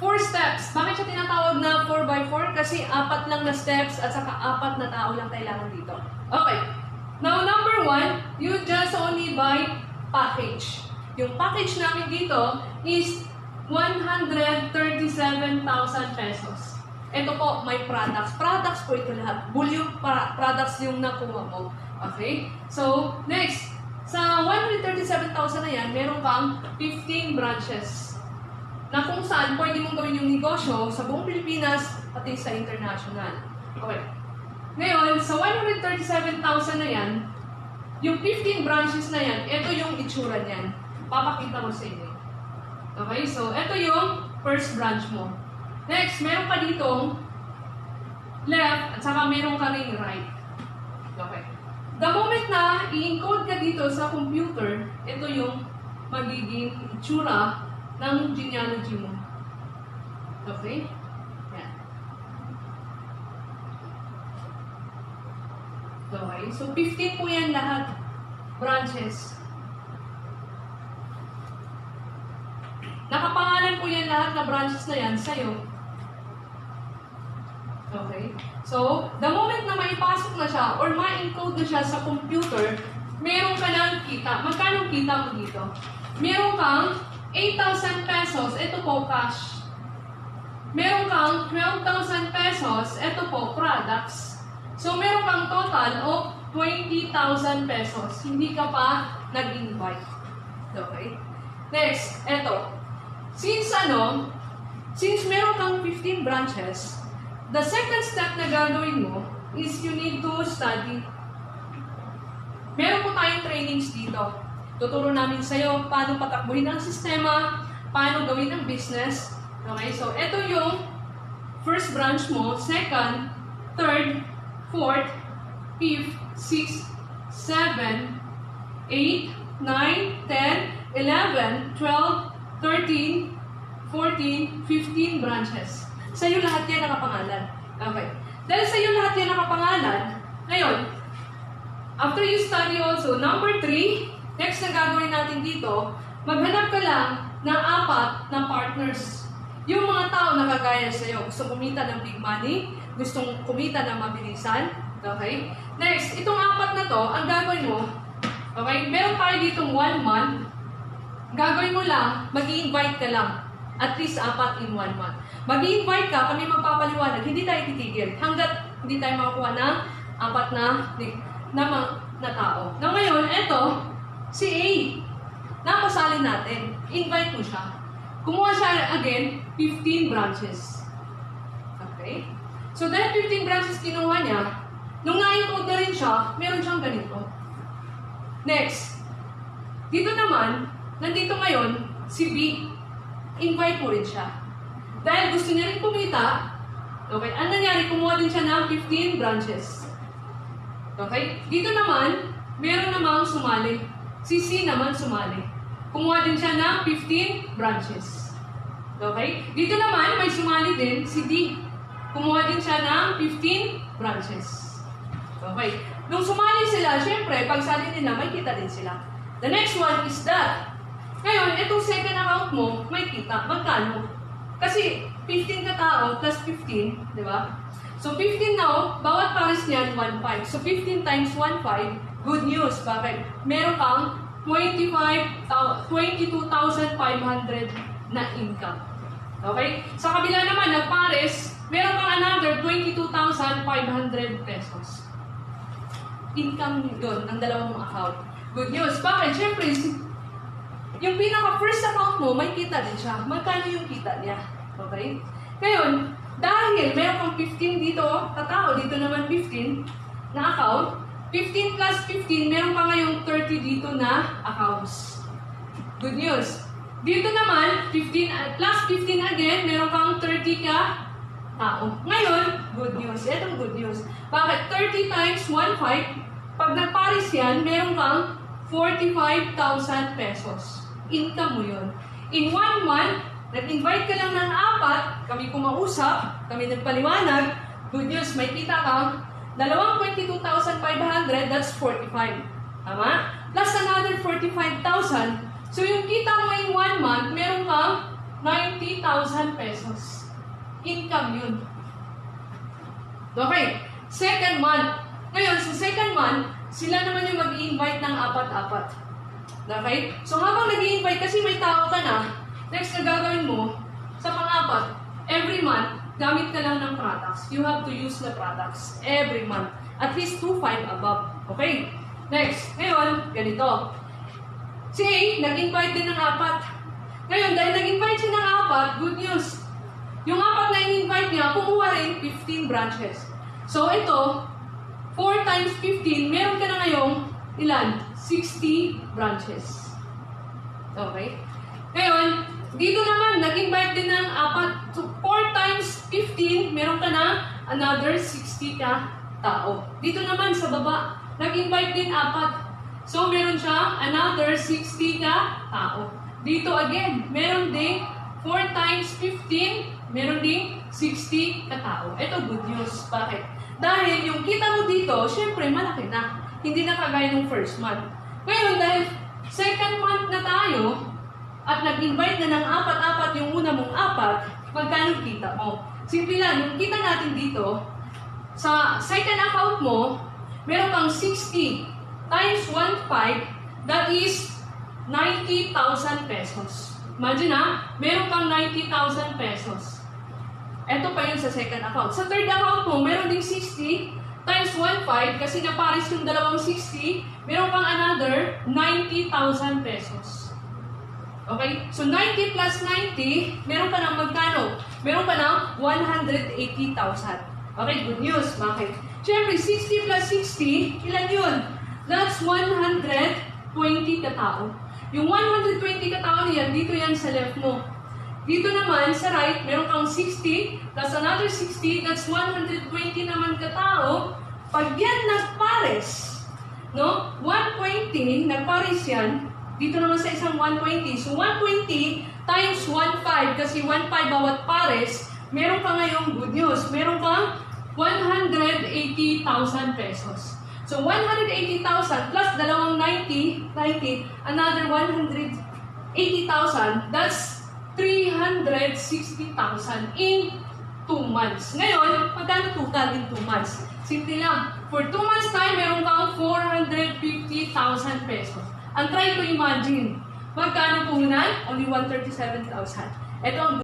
4 steps. Bakit siya tinatawag na 4x4? Kasi 4 lang na steps at saka 4 na tao lang kailangan dito. Okay. Now, number 1, you just only buy package. Yung package namin dito is 137,000 pesos. Ito po, may products. Products po ito lahat. Bulyung products yung nakuha mo. Okay? So, next. Sa 137,000 na yan, meron kang 15 branches. Na kung saan pwede mong gawin yung negosyo sa buong Pilipinas pati sa international. Okay. Ngayon, sa 137,000 na yan, yung 15 branches na yan, ito yung itsura niyan. Papakita ko sa inyo. Okay, so ito yung first branch mo. Next, meron pa ditong left at saka meron ka ring right. Okay. The moment na i-encode ka dito sa computer, ito yung magiging itsura ng genealogy mo. Okay? Yan. Okay. So, 15 po yan lahat. Branches. Nakapangalan po yan lahat na branches na yan sa'yo. Okay? So, the moment na maipasok na siya or ma-encode na siya sa computer, meron ka ng kita. Magkano kita mo dito? Meron kang 8,000 pesos, ito po cash. Meron kang 12,000 pesos, ito po products. So, meron kang total of 20,000 pesos. Hindi ka pa nag-invite. Okay? Next, ito. Since meron kang 15 branches, the second step na gagawin mo is you need to study. Meron po tayong trainings dito. Tuturo namin sa'yo paano patakbuhin ang sistema, paano gawin ang business. Okay, so ito yung first branch mo, second, third, fourth, fifth, sixth, 7, 8, 9, 10, 11, 12, 13, 14, 15 branches. Sa iyo lahat yan nakapangalan. Okay. Dahil sa iyo lahat yan nakapangalan, ngayon, after you study also, number 3, next na gagawin natin dito, maghanap ka lang ng 4 na partners. Yung mga tao na kagaya sa'yo, gusto kumita ng big money, gustong kumita ng mabilisan. Okay? Next, itong 4 na to, ang gagawin mo, okay, meron tayo ditong 1 month, gagawin mo lang, mag-i-invite ka lang. At least 4 in 1 month. Mag-i-invite ka, kami magpapaliwanag, hindi tayo titigil. Hanggat hindi tayo makakuha ng 4 na tao. Na ngayon, eto, si A, napasali natin. Invite mo siya. Kumuha siya again, 15 branches. Okay? So, dahil 15 branches kinuha niya, nung na-encode na rin siya, meron siyang ganito. Next. Dito naman, nandito ngayon, si B. Invite mo rin siya. Dahil gusto niya rin kumita, okay, ang nangyari, kumuha din siya ng 15 branches. Okay? Dito naman, meron namang sumali. Si C naman sumali. Kumuha din siya ng 15 branches. Okay? Dito naman, may sumali din si D. Kumuha din siya ng 15 branches. Okay? Nung sumali sila, syempre, pag sali nila, may kita din sila. The next one is that. Ngayon, itong second account mo, may kita. Magkano? Kasi 15 ka tao plus 15, di ba? So 15 now, bawat pares niyan, 1.5. So 15 times 1.5, good news. Bakit? Meron kang 22,500 na income. Okay? Sa kabila naman, nagpares, meron kang another 22,500 pesos. Income yun ng dalawang account. Good news. Bakit? Siyempre, yung pinaka-first account mo, may kita din siya. Magkano yung kita niya? Okay? Ngayon, dahil meron kang 15 dito, katao, dito naman 15 na account, 15 plus 15, meron ka ngayong 30 dito na accounts. Good news. Dito naman, 15 plus 15 again, meron kang 30 ka tao. Ngayon, good news. Itong good news. Bakit? 30 times 1.5, pag nagparis yan, meron kang 45,000 pesos. Income mo yun. In 1 month, nag-invite ka lang ng 4, kami kumausap, kami nagpaliwanag, good news, may kita kang dalawang 22,500, that's 45. Tama? Plus another 45,000. So yung kita mo in 1 month, meron kang 90,000 pesos. Income yun. Okay. Second month. Ngayon, sa second month, sila naman yung mag-i-invite ng apat-apat. Okay? So, habang nag-i-invite, kasi may tao ka na, next na gagawin mo, sa pang-apat, every month, gamit ka lang ng products. You have to use the products every month. At least 2.5 above. Okay? Next. Ngayon, ganito. Si A, nag-invite din ng apat. Ngayon, dahil nag-invite siya ng apat, good news. Yung apat na in-invite niya, kumuha rin 15 branches. So, ito, 4 times 15, meron ka na ngayong ilan? 60 branches. Okay? Ngayon, dito naman, nag-invite din ng apat. So, 4 times 15, meron ka na another 60 ka tao. Dito naman, sa baba, nag-invite din apat. So, meron siya another 60 ka tao. Dito again, meron din 4 times 15, meron din 60 ka tao. Ito, good news. Bakit? Dahil yung kita mo dito, syempre, malaki na. Hindi na kagaya ng first month. Ngayon, dahil second month na tayo, at nag-invite na ng apat-apat yung una mong apat, magkano kita mo? Simple lang, yung kita natin dito, sa second account mo, meron kang 60 times 1.5, that is 90,000 pesos. Imagine ha, meron kang 90,000 pesos. Ito pa yun sa second account. Sa third account mo, meron ding 60 times 1.5 kasi naparis yung dalawang 60, meron kang another 90,000 pesos. Okay? So 90 plus 90, meron ka ng magkano? Meron ka ng 180,000. Okay, good news. Bakit? Siyempre, 60 plus 60, ilan yun? That's 120 katao. Yung 120 katao niyan, dito yan sa left mo. Dito naman, sa right, meron kang 60, plus another 60, that's 120 naman katao. Pag yan nagpares, no? 120, nagpares yan, dito naman sa isang 120. So, 120 times 1.5, kasi 1.5 bawat pares, meron ka ngayong good news. Meron kang 180,000 pesos. So, 180,000 plus dalawang 90, another 180,000, that's 360,000 in 2 months. Ngayon, magkano total in 2 months? Simple lang. For 2 months time, meron kang 450,000 pesos. And try to imagine, magkano puhunan? Only 137,000. Ito ang